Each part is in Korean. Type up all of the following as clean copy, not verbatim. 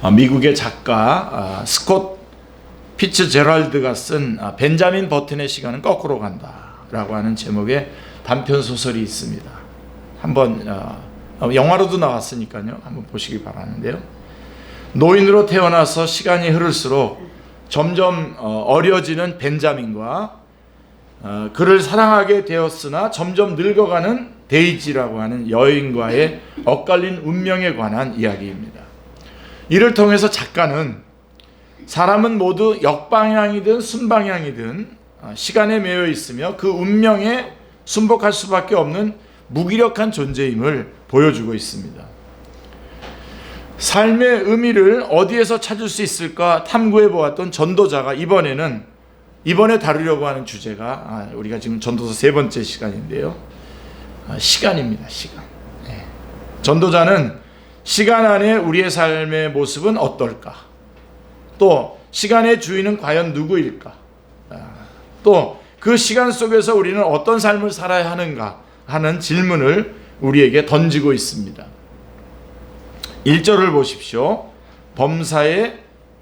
미국의 작가 스콧 피츠제럴드가 쓴 벤자민 버튼의 시간은 거꾸로 간다라고 하는 제목의 단편 소설이 있습니다. 한번 영화로도 나왔으니까요. 한번 보시기 바라는데요. 노인으로 태어나서 시간이 흐를수록 점점 어려지는 벤자민과 그를 사랑하게 되었으나 점점 늙어가는 데이지라고 하는 여인과의 엇갈린 운명에 관한 이야기입니다. 이를 통해서 작가는 사람은 모두 역방향이든 순방향이든 시간에 매여 있으며 그 운명에 순복할 수밖에 없는 무기력한 존재임을 보여주고 있습니다. 삶의 의미를 어디에서 찾을 수 있을까 탐구해 보았던 전도자가 이번에 다루려고 하는 주제가 우리가 지금 전도서 3번째 시간인데요. 시간입니다. 시간. 전도자는 시간 안에 우리의 삶의 모습은 어떨까? 또 시간의 주인은 과연 누구일까? 또 그 시간 속에서 우리는 어떤 삶을 살아야 하는가 하는 질문을 우리에게 던지고 있습니다. 1절을 보십시오. 범사에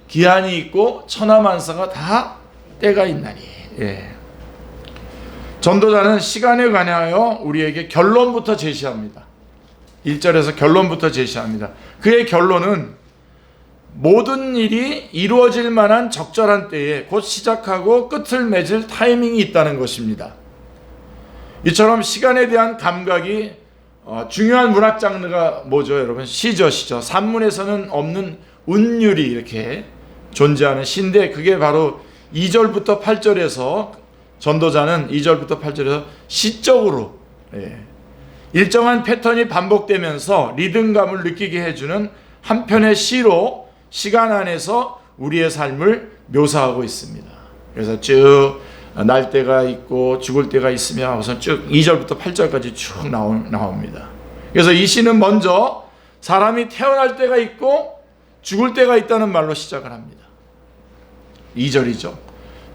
기한이 있고 천하만사가 다 때가 있나니. 전도자는 시간에 관하여 우리에게 결론부터 제시합니다. 1절에서 결론부터 제시합니다. 그의 결론은 모든 일이 이루어질 만한 적절한 때에 곧 시작하고 끝을 맺을 타이밍이 있다는 것입니다. 이처럼 시간에 대한 감각이 중요한 문학 장르가 뭐죠, 여러분? 시죠. 산문에서는 없는 운율이 이렇게 존재하는 시인데, 그게 바로 2절부터 8절에서 전도자는 2절부터 8절에서 시적으로 일정한 패턴이 반복되면서 리듬감을 느끼게 해주는 한 편의 시로 시간 안에서 우리의 삶을 묘사하고 있습니다. 그래서 쭉 날 때가 있고 죽을 때가 있으며 우선 쭉 2절부터 8절까지 쭉 나옵니다. 그래서 이 시는 먼저 사람이 태어날 때가 있고 죽을 때가 있다는 말로 시작을 합니다. 2절이죠.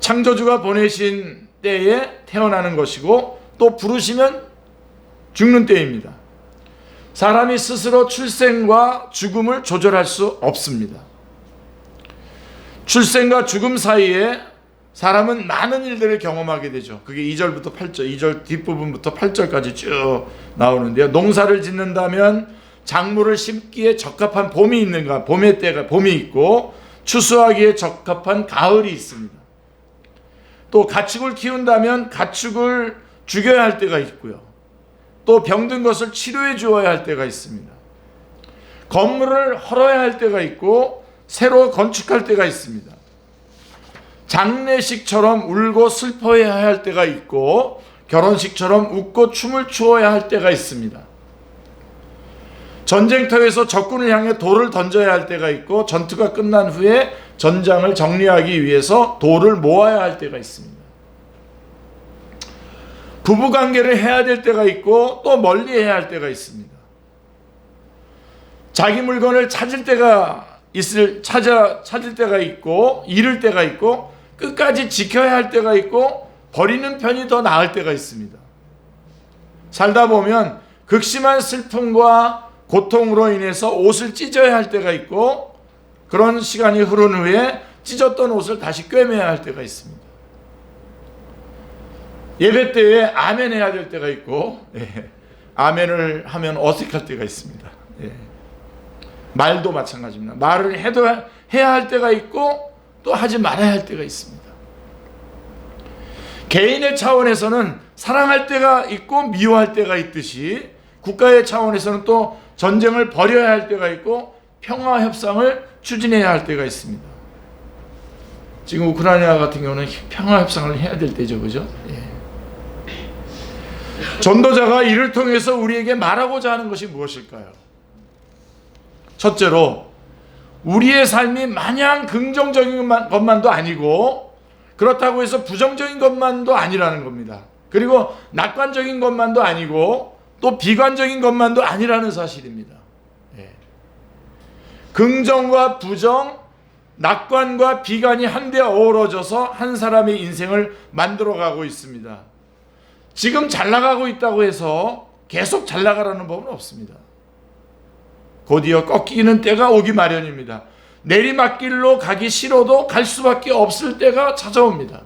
창조주가 보내신 때에 태어나는 것이고 또 부르시면 죽는 때입니다. 사람이 스스로 출생과 죽음을 조절할 수 없습니다. 출생과 죽음 사이에 사람은 많은 일들을 경험하게 되죠. 그게 2절부터 8절, 2절 뒷부분부터 8절까지 쭉 나오는데요. 농사를 짓는다면 작물을 심기에 적합한 봄이 있는가? 봄이 있고 추수하기에 적합한 가을이 있습니다. 또 가축을 키운다면 가축을 죽여야 할 때가 있고요. 또 병든 것을 치료해 주어야 할 때가 있습니다. 건물을 헐어야 할 때가 있고 새로 건축할 때가 있습니다. 장례식처럼 울고 슬퍼해야 할 때가 있고 결혼식처럼 웃고 춤을 추어야 할 때가 있습니다. 전쟁터에서 적군을 향해 돌을 던져야 할 때가 있고 전투가 끝난 후에 전장을 정리하기 위해서 돌을 모아야 할 때가 있습니다. 부부관계를 해야 될 때가 있고 또 멀리해야 할 때가 있습니다. 자기 물건을 찾을 때가 있고 잃을 때가 있고 끝까지 지켜야 할 때가 있고 버리는 편이 더 나을 때가 있습니다. 살다 보면 극심한 슬픔과 고통으로 인해서 옷을 찢어야 할 때가 있고 그런 시간이 흐른 후에 찢었던 옷을 다시 꿰매야 할 때가 있습니다. 예배 때에 아멘 해야 될 때가 있고 아멘을 하면 어색할 때가 있습니다. 말도 마찬가지입니다. 말을 해야 할 때가 있고 또 하지 말아야 할 때가 있습니다. 개인의 차원에서는 사랑할 때가 있고 미워할 때가 있듯이 국가의 차원에서는 또 전쟁을 벌여야 할 때가 있고 평화 협상을 추진해야 할 때가 있습니다. 지금 우크라이나 같은 경우는 평화 협상을 해야 될 때죠, 그죠? 전도자가 이를 통해서 우리에게 말하고자 하는 것이 무엇일까요? 첫째로 우리의 삶이 마냥 긍정적인 것만도 아니고 그렇다고 해서 부정적인 것만도 아니라는 겁니다. 그리고 낙관적인 것만도 아니고 또 비관적인 것만도 아니라는 사실입니다. 긍정과 부정, 낙관과 비관이 한데 어우러져서 한 사람의 인생을 만들어가고 있습니다. 지금 잘 나가고 있다고 해서 계속 잘 나가라는 법은 없습니다. 곧이어 꺾이는 때가 오기 마련입니다. 내리막길로 가기 싫어도 갈 수밖에 없을 때가 찾아옵니다.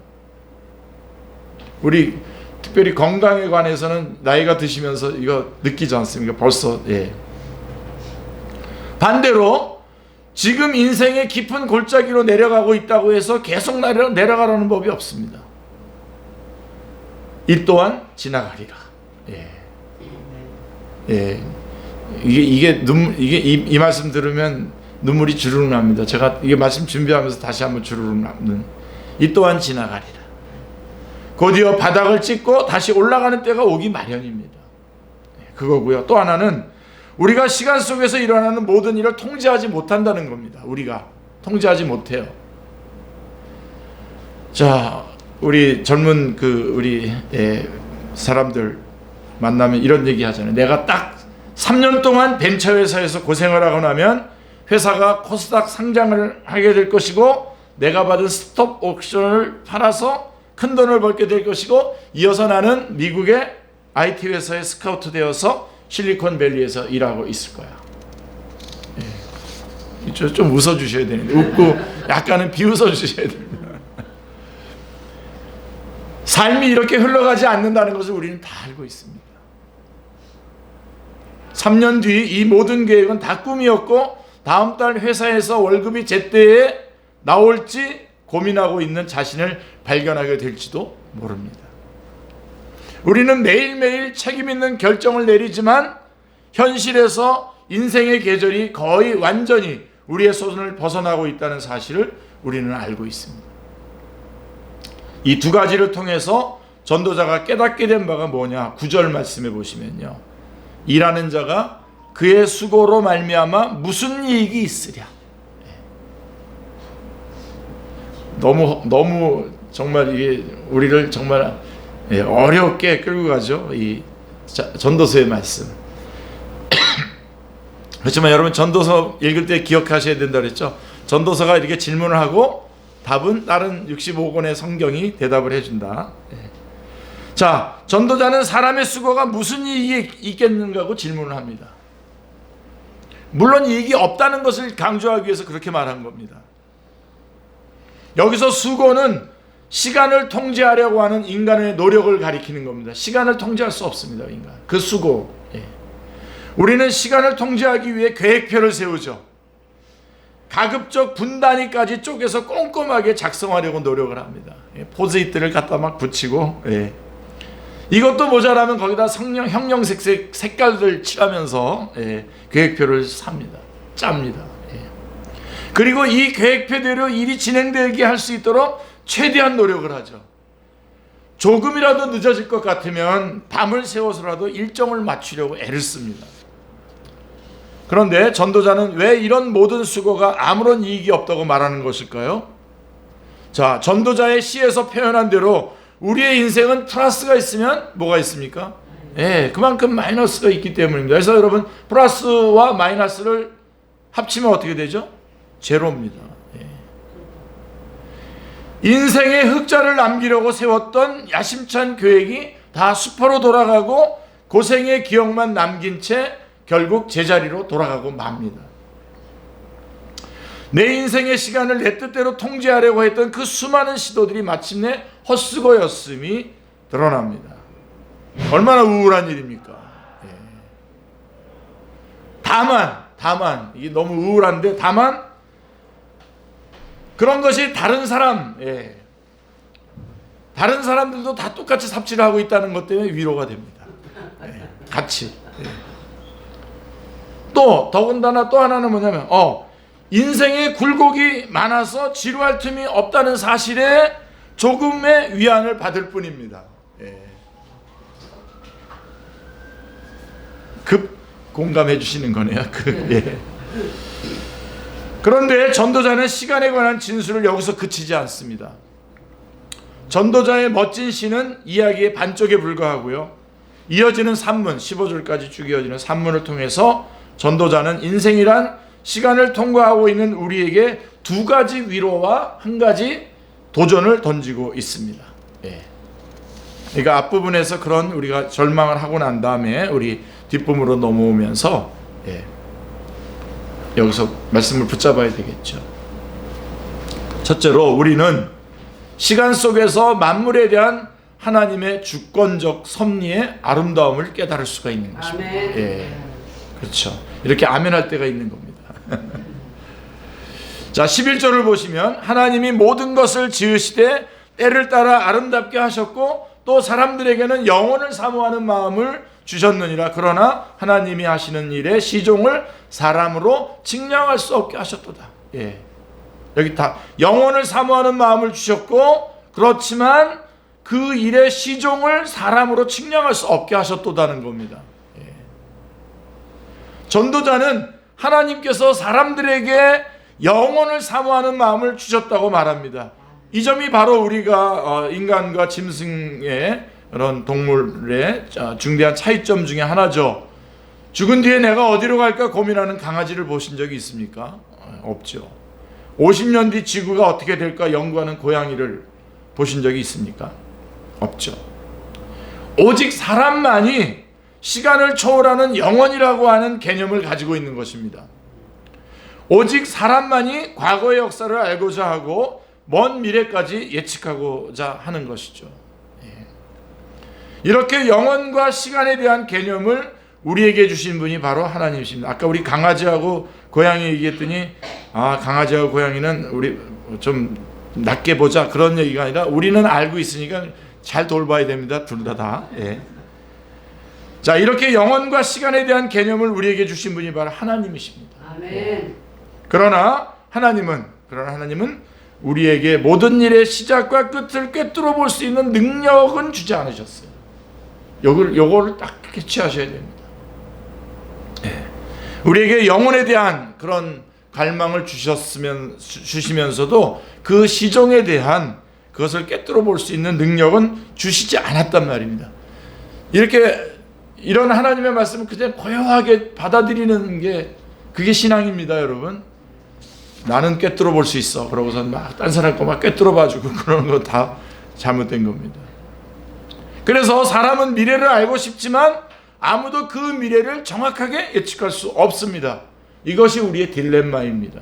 우리 특별히 건강에 관해서는 나이가 드시면서 이거 느끼지 않습니까? 벌써. 반대로 지금 인생의 깊은 골짜기로 내려가고 있다고 해서 계속 내려가라는 법이 없습니다. 이 또한 지나가리라. 이게 이 말씀 들으면 눈물이 주르륵 납니다. 제가 이게 말씀 준비하면서 다시 한번 주르륵 남는. 이 또한 지나가리라. 곧이어 바닥을 찍고 다시 올라가는 때가 오기 마련입니다. 그거고요. 또 하나는 우리가 시간 속에서 일어나는 모든 일을 통제하지 못한다는 겁니다. 우리가 통제하지 못해요. 자, 우리 젊은 우리 사람들 만나면 이런 얘기 하잖아요. 내가 딱 3년 동안 벤처회사에서 고생을 하고 나면 회사가 코스닥 상장을 하게 될 것이고 내가 받은 스톱 옵션을 팔아서 큰 돈을 벌게 될 것이고 이어서 나는 미국의 IT 회사에 스카우트 되어서 실리콘밸리에서 일하고 있을 거야. 좀 웃어주셔야 되는데 웃고 약간은 비웃어 주셔야 됩니다. 삶이 이렇게 흘러가지 않는다는 것을 우리는 다 알고 있습니다. 3년 뒤 이 모든 계획은 다 꿈이었고 다음 달 회사에서 월급이 제때에 나올지 고민하고 있는 자신을 발견하게 될지도 모릅니다. 우리는 매일매일 책임 있는 결정을 내리지만 현실에서 인생의 계절이 거의 완전히 우리의 손을 벗어나고 있다는 사실을 우리는 알고 있습니다. 이 두 가지를 통해서 전도자가 깨닫게 된 바가 뭐냐? 9절 말씀해 보시면요. 일하는 자가 그의 수고로 말미암아 무슨 이익이 있으랴. 너무 정말 이게 우리를 정말 어렵게 끌고 가죠. 이 전도서의 말씀. 그렇지만 여러분 전도서 읽을 때 기억하셔야 된다 그랬죠. 전도서가 이렇게 질문을 하고 답은 다른 65권의 성경이 대답을 해준다. 자, 전도자는 사람의 수고가 무슨 이익이 있겠는가고 질문을 합니다. 물론 이익이 없다는 것을 강조하기 위해서 그렇게 말한 겁니다. 여기서 수고는 시간을 통제하려고 하는 인간의 노력을 가리키는 겁니다. 시간을 통제할 수 없습니다, 인간. 그 수고. 우리는 시간을 통제하기 위해 계획표를 세우죠. 가급적 분단위까지 쪼개서 꼼꼼하게 작성하려고 노력을 합니다. 포즈잇들을 갖다 막 붙이고, 이것도 모자라면 거기다 형형색색 색깔들 칠하면서 계획표를 짭니다. 그리고 이 계획표대로 일이 진행되게 할 수 있도록 최대한 노력을 하죠. 조금이라도 늦어질 것 같으면 밤을 새워서라도 일정을 맞추려고 애를 씁니다. 그런데 전도자는 왜 이런 모든 수고가 아무런 이익이 없다고 말하는 것일까요? 자, 전도자의 시에서 표현한 대로 우리의 인생은 플러스가 있으면 뭐가 있습니까? 그만큼 마이너스가 있기 때문입니다. 그래서 여러분 플러스와 마이너스를 합치면 어떻게 되죠? 제로입니다. 인생의 흑자를 남기려고 세웠던 야심찬 계획이 다 수포로 돌아가고 고생의 기억만 남긴 채 결국 제자리로 돌아가고 맙니다. 내 인생의 시간을 내 뜻대로 통제하려고 했던 그 수많은 시도들이 마침내 헛수고였음이 드러납니다. 얼마나 우울한 일입니까? 다만 이게 너무 우울한데 다만 그런 것이 다른 사람들도 다 똑같이 삽질을 하고 있다는 것 때문에 위로가 됩니다. 같이. 또 더군다나 또 하나는 뭐냐면 인생에 굴곡이 많아서 지루할 틈이 없다는 사실에 조금의 위안을 받을 뿐입니다. 급 공감해 주시는 거네요. 그런데 전도자는 시간에 관한 진술을 여기서 그치지 않습니다. 전도자의 멋진 시는 이야기의 반쪽에 불과하고요. 이어지는 산문, 15절까지 쭉 이어지는 산문을 통해서 전도자는 인생이란 시간을 통과하고 있는 우리에게 두 가지 위로와 한 가지 도전을 던지고 있습니다. 그러니까 앞부분에서 그런 우리가 절망을 하고 난 다음에 우리 뒷부분으로 넘어오면서 여기서 말씀을 붙잡아야 되겠죠. 첫째로 우리는 시간 속에서 만물에 대한 하나님의 주권적 섭리의 아름다움을 깨달을 수가 있는 것입니다. 예, 그렇죠. 이렇게 아멘할 때가 있는 겁니다. 자, 11절을 보시면 하나님이 모든 것을 지으시되 때를 따라 아름답게 하셨고 또 사람들에게는 영원을 사모하는 마음을 주셨느니라. 그러나 하나님이 하시는 일의 시종을 사람으로 측량할 수 없게 하셨도다. 예. 여기 다 영원을 사모하는 마음을 주셨고 그렇지만 그 일의 시종을 사람으로 측량할 수 없게 하셨도다는 겁니다. 예. 전도자는 하나님께서 사람들에게 영원을 사모하는 마음을 주셨다고 말합니다. 이 점이 바로 우리가 인간과 짐승의 그런 동물의 중대한 차이점 중에 하나죠. 죽은 뒤에 내가 어디로 갈까 고민하는 강아지를 보신 적이 있습니까? 없죠. 50년 뒤 지구가 어떻게 될까 연구하는 고양이를 보신 적이 있습니까? 없죠. 오직 사람만이 시간을 초월하는 영원이라고 하는 개념을 가지고 있는 것입니다. 오직 사람만이 과거의 역사를 알고자 하고 먼 미래까지 예측하고자 하는 것이죠. 이렇게 영원과 시간에 대한 개념을 우리에게 주신 분이 바로 하나님이십니다. 아까 우리 강아지하고 고양이 얘기했더니 강아지하고 고양이는 우리 좀 낮게 보자 그런 얘기가 아니라 우리는 알고 있으니까 잘 돌봐야 됩니다. 둘 다. 예. 자, 이렇게 영원과 시간에 대한 개념을 우리에게 주신 분이 바로 하나님이십니다. 아멘. 그러나 하나님은 우리에게 모든 일의 시작과 끝을 꿰뚫어 볼 수 있는 능력은 주지 않으셨어요. 요거를 딱 캐치하셔야 됩니다. 예. 우리에게 영혼에 대한 그런 갈망을 주시면서도 그 시종에 대한 그것을 꿰뚫어 볼 수 있는 능력은 주시지 않았단 말입니다. 이런 하나님의 말씀을 그냥 고요하게 받아들이는 게 그게 신앙입니다, 여러분. 나는 꿰뚫어 볼 수 있어. 그러고서 막 딴 사람 거 막 꿰뚫어 봐주고 그러는 거 다 잘못된 겁니다. 그래서 사람은 미래를 알고 싶지만 아무도 그 미래를 정확하게 예측할 수 없습니다. 이것이 우리의 딜레마입니다.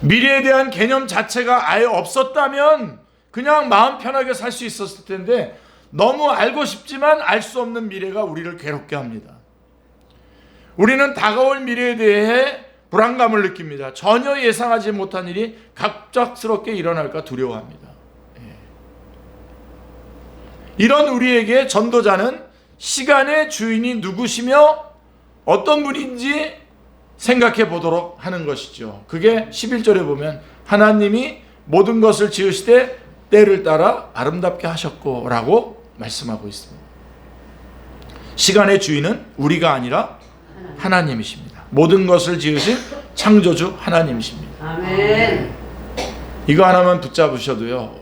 미래에 대한 개념 자체가 아예 없었다면 그냥 마음 편하게 살 수 있었을 텐데 너무 알고 싶지만 알 수 없는 미래가 우리를 괴롭게 합니다. 우리는 다가올 미래에 대해 불안감을 느낍니다. 전혀 예상하지 못한 일이 갑작스럽게 일어날까 두려워합니다. 이런 우리에게 전도자는 시간의 주인이 누구시며 어떤 분인지 생각해 보도록 하는 것이죠. 그게 11절에 보면 하나님이 모든 것을 지으시되 때를 따라 아름답게 하셨고 라고 말씀하고 있습니다. 시간의 주인은 우리가 아니라 하나님이십니다. 모든 것을 지으신 창조주 하나님이십니다. 아멘. 이거 하나만 붙잡으셔도요,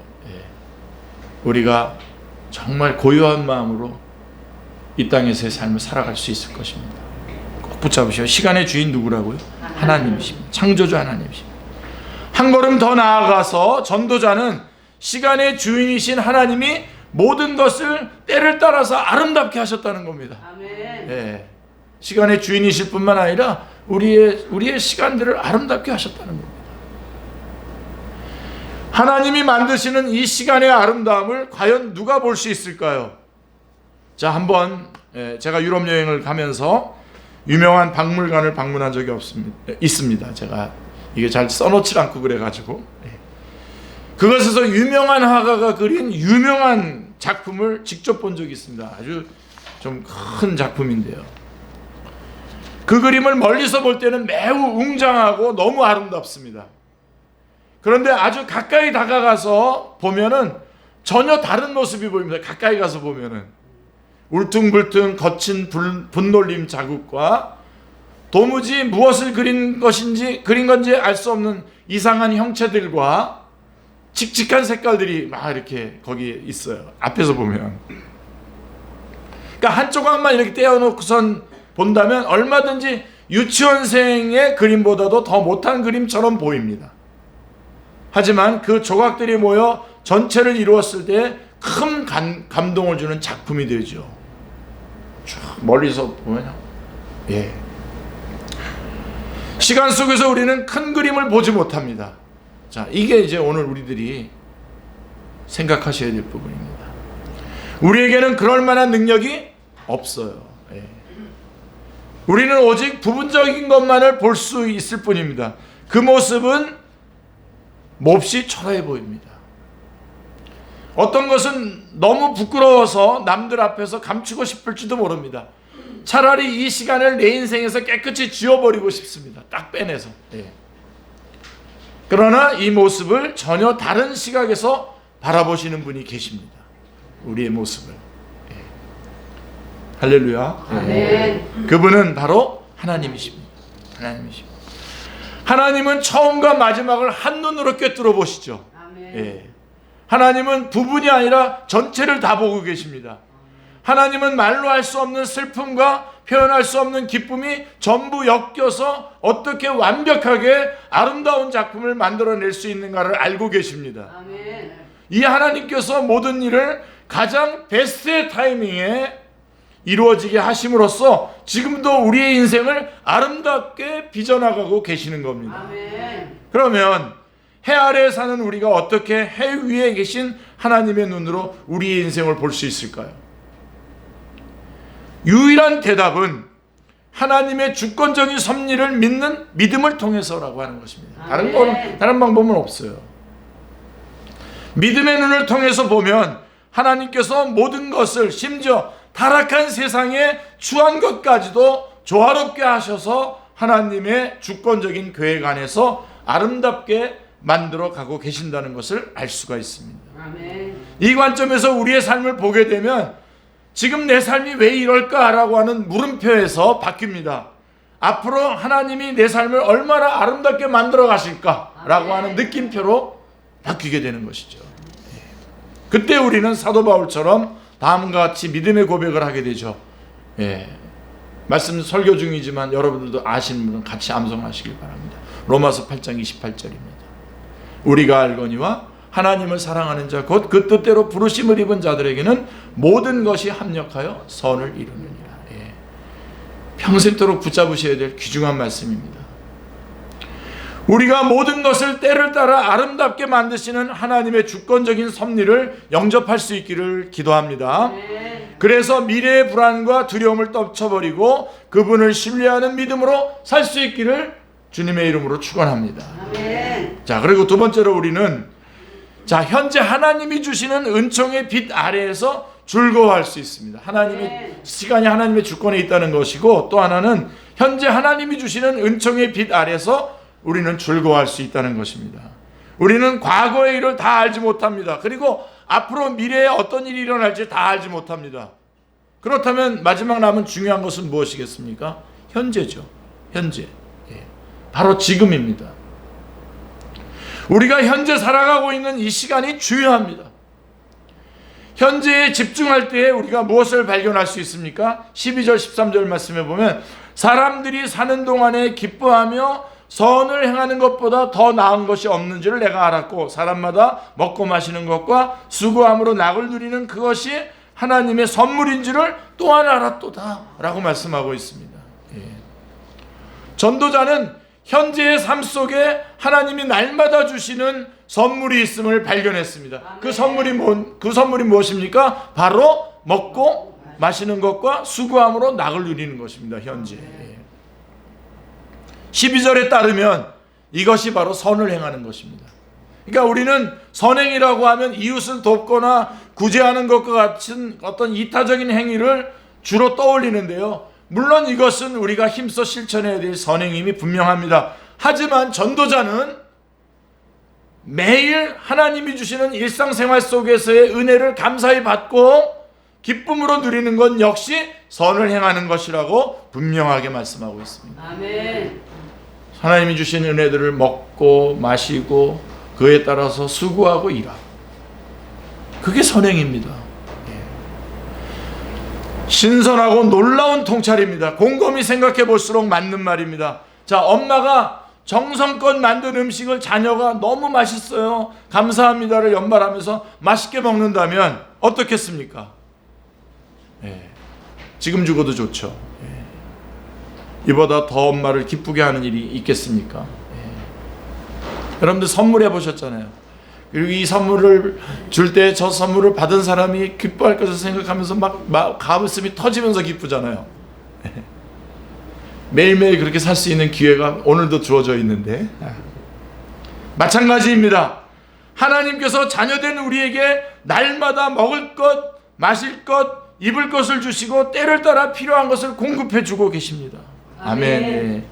우리가 정말 고요한 마음으로 이 땅에서의 삶을 살아갈 수 있을 것입니다. 꼭 붙잡으셔요. 시간의 주인 누구라고요? 하나님이십니다. 창조주 하나님이십니다. 한 걸음 더 나아가서 전도자는 시간의 주인이신 하나님이 모든 것을 때를 따라서 아름답게 하셨다는 겁니다. 아멘. 시간의 주인이실 뿐만 아니라 우리의 시간들을 아름답게 하셨다는 겁니다. 하나님이 만드시는 이 시간의 아름다움을 과연 누가 볼 수 있을까요? 자, 한번 제가 유럽 여행을 가면서 유명한 박물관을 방문한 적이 있습니다. 제가 이게 잘 써놓지 않고 그래가지고 그것에서 유명한 화가가 그린 유명한 작품을 직접 본 적이 있습니다. 아주 좀 큰 작품인데요. 그 그림을 멀리서 볼 때는 매우 웅장하고 너무 아름답습니다. 그런데 아주 가까이 다가가서 보면은 전혀 다른 모습이 보입니다. 가까이 가서 보면은 울퉁불퉁 거친 분놀림 자국과 도무지 무엇을 그린 건지 알 수 없는 이상한 형체들과 칙칙한 색깔들이 막 이렇게 거기에 있어요. 앞에서 보면. 그러니까 한 조각만 이렇게 떼어놓고선 본다면 얼마든지 유치원생의 그림보다도 더 못한 그림처럼 보입니다. 하지만 그 조각들이 모여 전체를 이루었을 때 큰 감동을 주는 작품이 되죠. 쭉 멀리서 보면 시간 속에서 우리는 큰 그림을 보지 못합니다. 자, 이게 이제 오늘 우리들이 생각하셔야 될 부분입니다. 우리에게는 그럴 만한 능력이 없어요. 예. 우리는 오직 부분적인 것만을 볼 수 있을 뿐입니다. 그 모습은 몹시 초라해 보입니다. 어떤 것은 너무 부끄러워서 남들 앞에서 감추고 싶을지도 모릅니다. 차라리 이 시간을 내 인생에서 깨끗이 지워버리고 싶습니다. 딱 빼내서. 예. 그러나 이 모습을 전혀 다른 시각에서 바라보시는 분이 계십니다. 우리의 모습을. 예. 할렐루야. 예. 그분은 바로 하나님이십니다. 하나님이십니다. 하나님은 처음과 마지막을 한눈으로 꿰뚫어 보시죠. 예. 하나님은 부분이 아니라 전체를 다 보고 계십니다. 하나님은 말로 할 수 없는 슬픔과 표현할 수 없는 기쁨이 전부 엮여서 어떻게 완벽하게 아름다운 작품을 만들어낼 수 있는가를 알고 계십니다. 아멘. 이 하나님께서 모든 일을 가장 베스트의 타이밍에 이루어지게 하심으로써 지금도 우리의 인생을 아름답게 빚어나가고 계시는 겁니다. 아멘. 그러면 해 아래에 사는 우리가 어떻게 해 위에 계신 하나님의 눈으로 우리의 인생을 볼 수 있을까요? 유일한 대답은 하나님의 주권적인 섭리를 믿는 믿음을 통해서라고 하는 것입니다. 다른 방법은 없어요. 믿음의 눈을 통해서 보면 하나님께서 모든 것을, 심지어 타락한 세상에 추한 것까지도 조화롭게 하셔서 하나님의 주권적인 계획 안에서 아름답게 만들어 가고 계신다는 것을 알 수가 있습니다. 아멘. 이 관점에서 우리의 삶을 보게 되면 지금 내 삶이 왜 이럴까라고 하는 물음표에서 바뀝니다. 앞으로 하나님이 내 삶을 얼마나 아름답게 만들어 가실까라고 하는 느낌표로 바뀌게 되는 것이죠. 그때 우리는 사도 바울처럼 다음과 같이 믿음의 고백을 하게 되죠. 예. 말씀 설교 중이지만 여러분들도 아시는 분은 같이 암송하시길 바랍니다. 로마서 8장 28절입니다. 우리가 알거니와 하나님을 사랑하는 자 곧 그 뜻대로 부르심을 입은 자들에게는 모든 것이 합력하여 선을 이루느니라. 예. 평생토록 붙잡으셔야 될 귀중한 말씀입니다. 우리가 모든 것을 때를 따라 아름답게 만드시는 하나님의 주권적인 섭리를 영접할 수 있기를 기도합니다. 그래서 미래의 불안과 두려움을 떨쳐버리고 그분을 신뢰하는 믿음으로 살 수 있기를 주님의 이름으로 축원합니다. 자, 그리고 두 번째로 우리는 현재 하나님이 주시는 은총의 빛 아래에서 즐거워할 수 있습니다. 시간이 하나님의 주권에 있다는 것이고, 또 하나는 현재 하나님이 주시는 은총의 빛 아래에서 우리는 즐거워할 수 있다는 것입니다. 우리는 과거의 일을 다 알지 못합니다. 그리고 앞으로 미래에 어떤 일이 일어날지 다 알지 못합니다. 그렇다면 마지막 남은 중요한 것은 무엇이겠습니까? 현재죠. 현재. 바로 지금입니다. 우리가 현재 살아가고 있는 이 시간이 중요합니다. 현재에 집중할 때 우리가 무엇을 발견할 수 있습니까? 12절 13절 말씀에 보면 사람들이 사는 동안에 기뻐하며 선을 행하는 것보다 더 나은 것이 없는 줄을 내가 알았고 사람마다 먹고 마시는 것과 수고함으로 낙을 누리는 그것이 하나님의 선물인 줄을 또한 알았도다 라고 말씀하고 있습니다. 전도자는 현재의 삶 속에 하나님이 날마다 주시는 선물이 있음을 발견했습니다. 그 선물이 무엇입니까? 바로 먹고 마시는 것과 수고함으로 낙을 누리는 것입니다. 현재 12절에 따르면 이것이 바로 선을 행하는 것입니다. 그러니까 우리는 선행이라고 하면 이웃을 돕거나 구제하는 것과 같은 어떤 이타적인 행위를 주로 떠올리는데요. 물론 이것은 우리가 힘써 실천해야 될 선행임이 분명합니다. 하지만 전도자는 매일 하나님이 주시는 일상생활 속에서의 은혜를 감사히 받고 기쁨으로 누리는 것 역시 선을 행하는 것이라고 분명하게 말씀하고 있습니다. 아멘. 하나님이 주신 은혜들을 먹고 마시고 그에 따라서 수고하고 일하고, 그게 선행입니다. 신선하고 놀라운 통찰입니다. 곰곰이 생각해 볼수록 맞는 말입니다. 자, 엄마가 정성껏 만든 음식을 자녀가 너무 맛있어요, 감사합니다를 연말하면서 맛있게 먹는다면 어떻겠습니까? 지금 죽어도 좋죠. 이보다 더 엄마를 기쁘게 하는 일이 있겠습니까? 여러분들 선물해 보셨잖아요. 그리고 이 선물을 줄 때 저 선물을 받은 사람이 기뻐할 것을 생각하면서 막 가슴이 터지면서 기쁘잖아요. 매일매일 그렇게 살 수 있는 기회가 오늘도 주어져 있는데, 마찬가지입니다. 하나님께서 자녀된 우리에게 날마다 먹을 것, 마실 것, 입을 것을 주시고 때를 따라 필요한 것을 공급해 주고 계십니다. 아멘.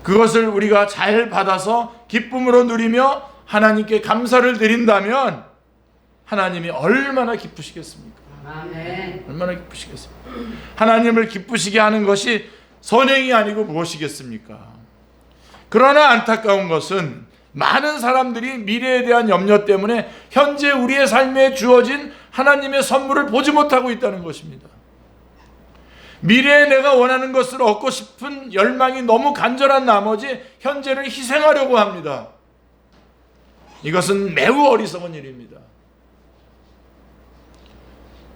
그것을 우리가 잘 받아서 기쁨으로 누리며 하나님께 감사를 드린다면 하나님이 얼마나 기쁘시겠습니까? 아멘. 얼마나 기쁘시겠습니까? 하나님을 기쁘시게 하는 것이 선행이 아니고 무엇이겠습니까? 그러나 안타까운 것은 많은 사람들이 미래에 대한 염려 때문에 현재 우리의 삶에 주어진 하나님의 선물을 보지 못하고 있다는 것입니다. 미래에 내가 원하는 것을 얻고 싶은 열망이 너무 간절한 나머지 현재를 희생하려고 합니다. 이것은 매우 어리석은 일입니다.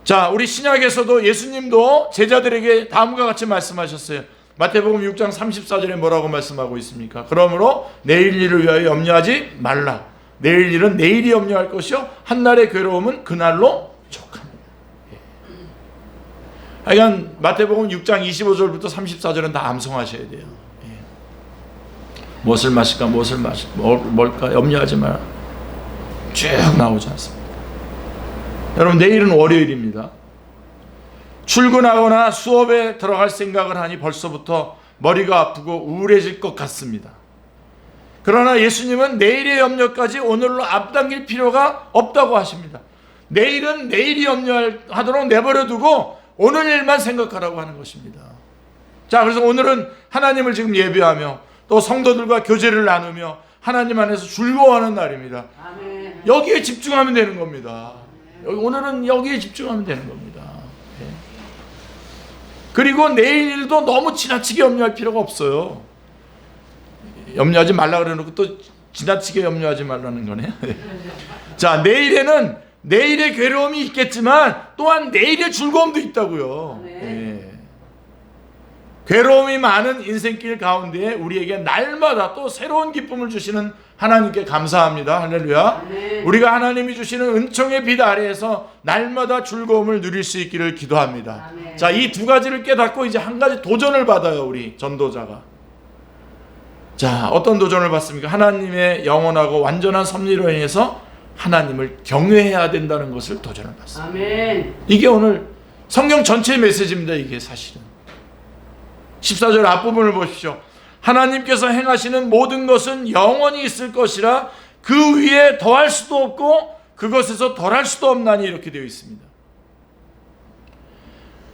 자, 우리 신약에서도 예수님도 제자들에게 다음과 같이 말씀하셨어요. 마태복음 6장 34절에 뭐라고 말씀하고 있습니까? 그러므로 내일 일을 위하여 염려하지 말라. 내일 일은 내일이 염려할 것이요 한날의 괴로움은 그날로 족합니다. 하여간 마태복음 6장 25절부터 34절은 다 암송하셔야 돼요. 무엇을 마실까, 무엇을 마실까, 뭘까 염려하지 마라. 쭉 나오지 않습니까? 여러분, 내일은 월요일입니다. 출근하거나 수업에 들어갈 생각을 하니 벌써부터 머리가 아프고 우울해질 것 같습니다. 그러나 예수님은 내일의 염려까지 오늘로 앞당길 필요가 없다고 하십니다. 내일은 내일이 염려하도록 내버려두고 오늘 일만 생각하라고 하는 것입니다. 자, 그래서 오늘은 하나님을 지금 예배하며 또 성도들과 교제를 나누며 하나님 안에서 즐거워하는 날입니다. 아멘. 여기에 집중하면 되는 겁니다. 오늘은 여기에 집중하면 되는 겁니다. 그리고 내일 일도 너무 지나치게 염려할 필요가 없어요. 염려하지 말라 그래놓고 또 지나치게 염려하지 말라는 거네요. 자, 내일에는 내일의 괴로움이 있겠지만 또한 내일의 즐거움도 있다고요. 괴로움이 많은 인생길 가운데 우리에게 날마다 또 새로운 기쁨을 주시는 하나님께 감사합니다. 할렐루야. 우리가 하나님이 주시는 은총의 빛 아래에서 날마다 즐거움을 누릴 수 있기를 기도합니다. 자, 이 두 가지를 깨닫고 이제 한 가지 도전을 받아요, 우리 전도자가. 자, 어떤 도전을 받습니까? 하나님의 영원하고 완전한 섭리로 인해서 하나님을 경외해야 된다는 것을 도전을 받습니다. 아멘. 이게 오늘 성경 전체의 메시지입니다. 이게 사실은 14절 앞부분을 보십시오. 하나님께서 행하시는 모든 것은 영원히 있을 것이라 그 위에 더할 수도 없고 그것에서 덜할 수도 없나니, 이렇게 되어 있습니다.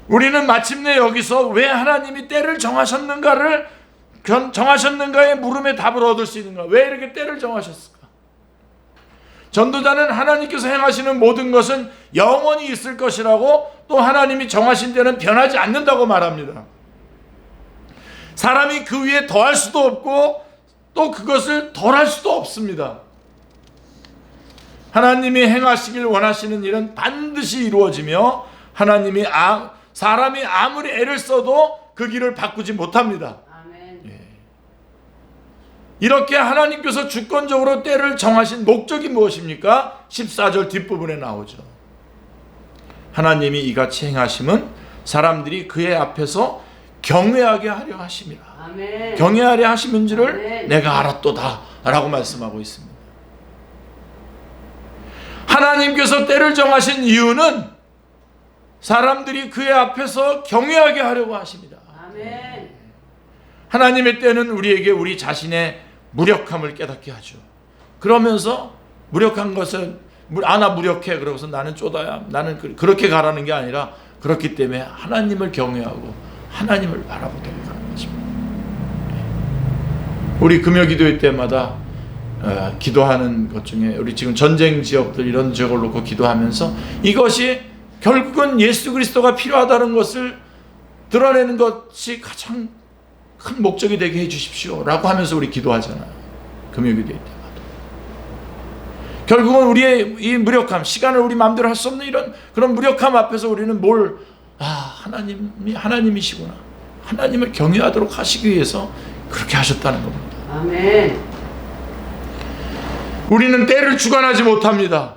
우리는 마침내 여기서 왜 하나님이 때를 정하셨는가의 물음에 답을 얻을 수 있는가? 왜 이렇게 때를 정하셨을까? 전도자는 하나님께서 행하시는 모든 것은 영원히 있을 것이라고, 또 하나님이 정하신 때는 변하지 않는다고 말합니다. 사람이 그 위에 더할 수도 없고 또 그것을 덜할 수도 없습니다. 하나님이 행하시길 원하시는 일은 반드시 이루어지며 사람이 아무리 애를 써도 그 길을 바꾸지 못합니다. 이렇게 하나님께서 주권적으로 때를 정하신 목적이 무엇입니까? 14절 뒷부분에 나오죠. 하나님이 이같이 행하심은 사람들이 그의 앞에서 경외하게 하려 하심이라. 아멘. 경외하려 하심인 줄을 아멘. 내가 알았도다 라고 말씀하고 있습니다. 하나님께서 때를 정하신 이유는 사람들이 그의 앞에서 경외하게 하려고 하십니다. 아멘. 하나님의 때는 우리에게 우리 자신의 무력함을 깨닫게 하죠. 그러면서 무력한 것은 나 무력해, 그러고서 나는 쪼다야, 나는 그렇게 가라는 게 아니라, 그렇기 때문에 하나님을 경외하고 하나님을 바라보도록 하는 것입니다. 우리 금요기도회 때마다 기도하는 것 중에 우리 지금 전쟁 지역들, 이런 지역을 놓고 기도하면서 이것이 결국은 예수 그리스도가 필요하다는 것을 드러내는 것이 가장 큰 목적이 되게 해주십시오 라고 하면서 우리 기도하잖아요. 금요기도회 때마다. 결국은 우리의 이 무력함, 시간을 우리 마음대로 할 수 없는 이런 그런 무력함 앞에서 우리는 하나님이시구나, 하나님을 경외하도록 하시기 위해서 그렇게 하셨다는 겁니다. 아멘. 우리는 때를 주관하지 못합니다.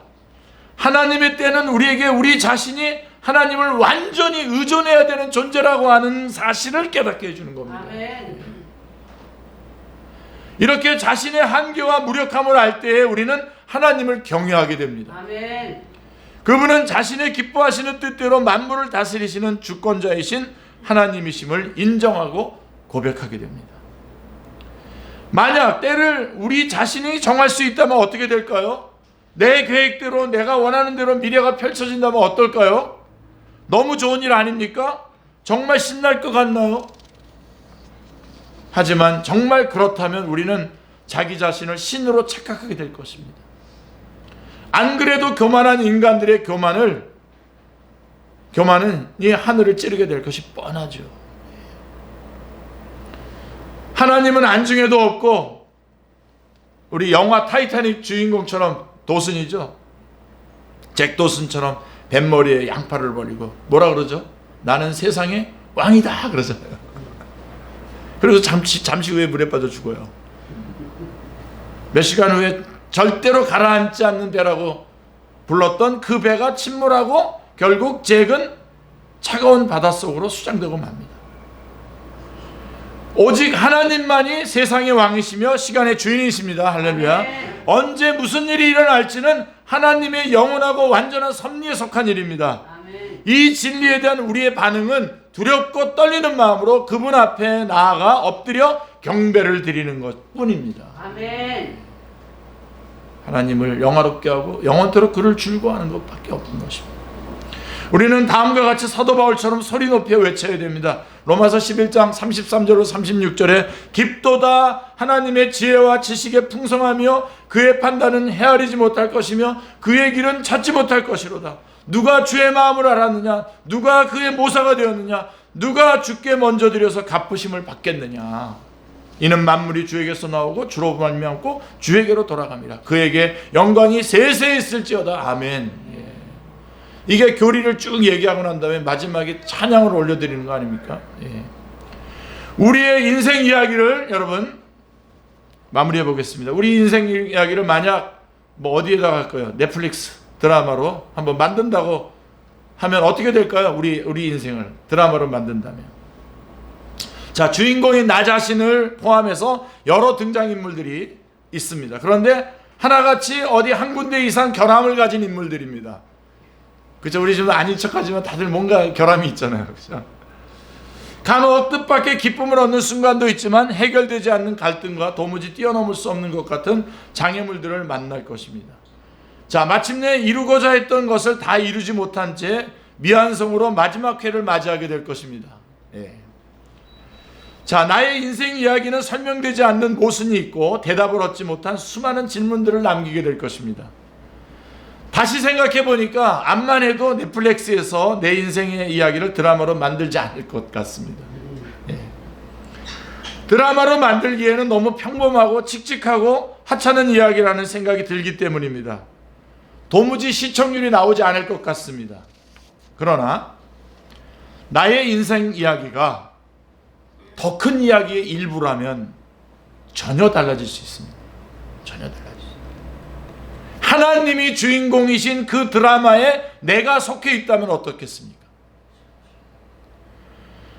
하나님의 때는 우리에게 우리 자신이 하나님을 완전히 의존해야 되는 존재라고 하는 사실을 깨닫게 해주는 겁니다. 아멘. 이렇게 자신의 한계와 무력함을 알 때에 우리는 하나님을 경외하게 됩니다. 아멘. 그분은 자신의 기뻐하시는 뜻대로 만물을 다스리시는 주권자이신 하나님이심을 인정하고 고백하게 됩니다. 만약 때를 우리 자신이 정할 수 있다면 어떻게 될까요? 내 계획대로 내가 원하는 대로 미래가 펼쳐진다면 어떨까요? 너무 좋은 일 아닙니까? 정말 신날 것 같나요? 하지만 정말 그렇다면 우리는 자기 자신을 신으로 착각하게 될 것입니다. 안 그래도 교만한 인간들의 교만은 이 하늘을 찌르게 될 것이 뻔하죠. 하나님은 안중에도 없고 우리 영화 타이타닉 주인공처럼 도슨이죠. 잭 도슨처럼 뱃머리에 양팔을 벌리고 뭐라 그러죠? 나는 세상의 왕이다 그러잖아요. 그래서 잠시 후에 물에 빠져 죽어요. 몇 시간 후에 절대로 가라앉지 않는 배라고 불렀던 그 배가 침몰하고 결국 잭은 차가운 바닷속으로 수장되고 맙니다. 오직 하나님만이 세상의 왕이시며 시간의 주인이십니다. 할렐루야. 언제 무슨 일이 일어날지는 하나님의 영원하고 완전한 섭리에 속한 일입니다. 아멘. 이 진리에 대한 우리의 반응은 두렵고 떨리는 마음으로 그분 앞에 나아가 엎드려 경배를 드리는 것뿐입니다. 아멘. 하나님을 영화롭게 하고 영원토록 그를 즐거워하는 것밖에 없는 것입니다. 우리는 다음과 같이 사도 바울처럼 소리 높여 외쳐야 됩니다. 로마서 11장 33절로 36절에 깊도다 하나님의 지혜와 지식에 풍성하며 그의 판단은 헤아리지 못할 것이며 그의 길은 찾지 못할 것이로다. 누가 주의 마음을 알았느냐? 누가 그의 모사가 되었느냐? 누가 주께 먼저 드려서 갚으심을 받겠느냐? 이는 만물이 주에게서 나오고 주로 말미암고 주에게로 돌아갑니다. 그에게 영광이 세세 있을지어다. 아멘. 이게 교리를 쭉 얘기하고 난 다음에 마지막에 찬양을 올려드리는 거 아닙니까? 예. 우리의 인생 이야기를 여러분 마무리해 보겠습니다. 우리 인생 이야기를 만약 뭐 어디에다가 할까요? 넷플릭스 드라마로 한번 만든다고 하면 어떻게 될까요? 우리 인생을 드라마로 만든다면. 자, 주인공인 나 자신을 포함해서 여러 등장인물들이 있습니다. 그런데 하나같이 어디 한 군데 이상 결함을 가진 인물들입니다. 그죠? 우리 좀 아닌 척하지만 다들 뭔가 결함이 있잖아요. 그죠? 간혹 뜻밖의 기쁨을 얻는 순간도 있지만 해결되지 않는 갈등과 도무지 뛰어넘을 수 없는 것 같은 장애물들을 만날 것입니다. 자, 마침내 이루고자 했던 것을 다 이루지 못한 채 미완성으로 마지막 회를 맞이하게 될 것입니다. 예. 자, 나의 인생 이야기는 설명되지 않는 모순이 있고 대답을 얻지 못한 수많은 질문들을 남기게 될 것입니다. 다시 생각해 보니까 암만 해도 넷플릭스에서 내 인생의 이야기를 드라마로 만들지 않을 것 같습니다. 예. 드라마로 만들기에는 너무 평범하고 칙칙하고 하찮은 이야기라는 생각이 들기 때문입니다. 도무지 시청률이 나오지 않을 것 같습니다. 그러나 나의 인생 이야기가 더 큰 이야기의 일부라면 전혀 달라질 수 있습니다. 전혀 달라질 수 있습니다. 하나님이 주인공이신 그 드라마에 내가 속해 있다면 어떻겠습니까?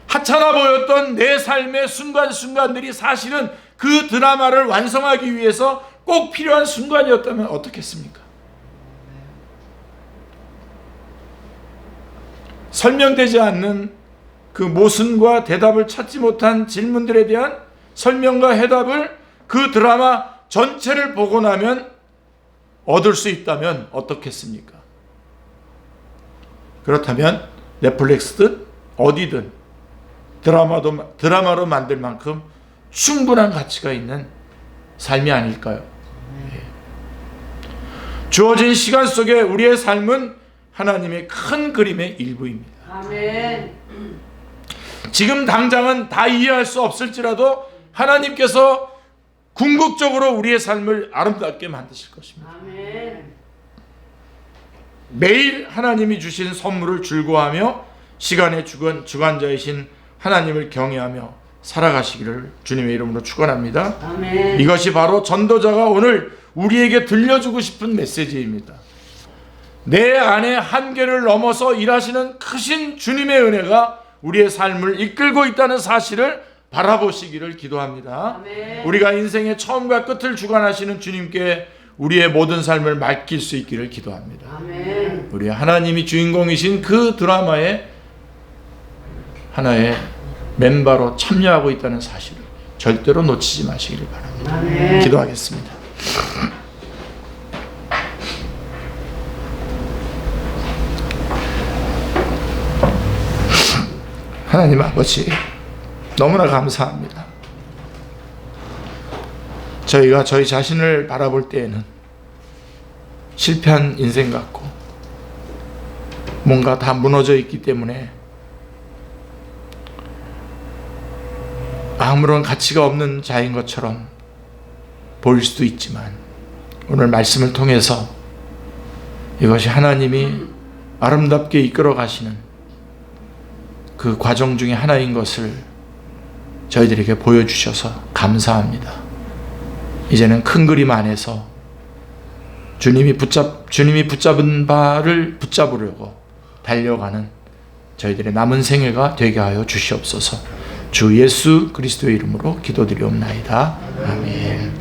하찮아 보였던 내 삶의 순간순간들이 사실은 그 드라마를 완성하기 위해서 꼭 필요한 순간이었다면 어떻겠습니까? 설명되지 않는 그 모순과 대답을 찾지 못한 질문들에 대한 설명과 해답을 그 드라마 전체를 보고 나면 얻을 수 있다면 어떻겠습니까? 그렇다면 넷플릭스든 어디든 드라마로 만들 만큼 충분한 가치가 있는 삶이 아닐까요? 주어진 시간 속에 우리의 삶은 하나님의 큰 그림의 일부입니다. 아멘. 지금 당장은 다 이해할 수 없을지라도 하나님께서 궁극적으로 우리의 삶을 아름답게 만드실 것입니다. 아멘. 매일 하나님이 주신 선물을 즐거워하며 시간의 주관자이신 하나님을 경외하며 살아가시기를 주님의 이름으로 축원합니다. 아멘. 이것이 바로 전도자가 오늘 우리에게 들려주고 싶은 메시지입니다. 내 안의 한계를 넘어서 일하시는 크신 주님의 은혜가 우리의 삶을 이끌고 있다는 사실을 바라보시기를 기도합니다. 아멘. 우리가 인생의 처음과 끝을 주관하시는 주님께 우리의 모든 삶을 맡길 수 있기를 기도합니다. 아멘. 우리 하나님이 주인공이신 그 드라마의 하나의 멤버로 참여하고 있다는 사실을 절대로 놓치지 마시기를 바랍니다. 아멘. 기도하겠습니다. 하나님 아버지, 너무나 감사합니다. 저희가 저희 자신을 바라볼 때에는 실패한 인생 같고 뭔가 다 무너져 있기 때문에 아무런 가치가 없는 자인 것처럼 보일 수도 있지만 오늘 말씀을 통해서 이것이 하나님이 아름답게 이끌어 가시는 그 과정 중에 하나인 것을 저희들에게 보여주셔서 감사합니다. 이제는 큰 그림 안에서 주님이 붙잡은 바를 붙잡으려고 달려가는 저희들의 남은 생애가 되게 하여 주시옵소서. 주 예수 그리스도의 이름으로 기도드리옵나이다. 아멘.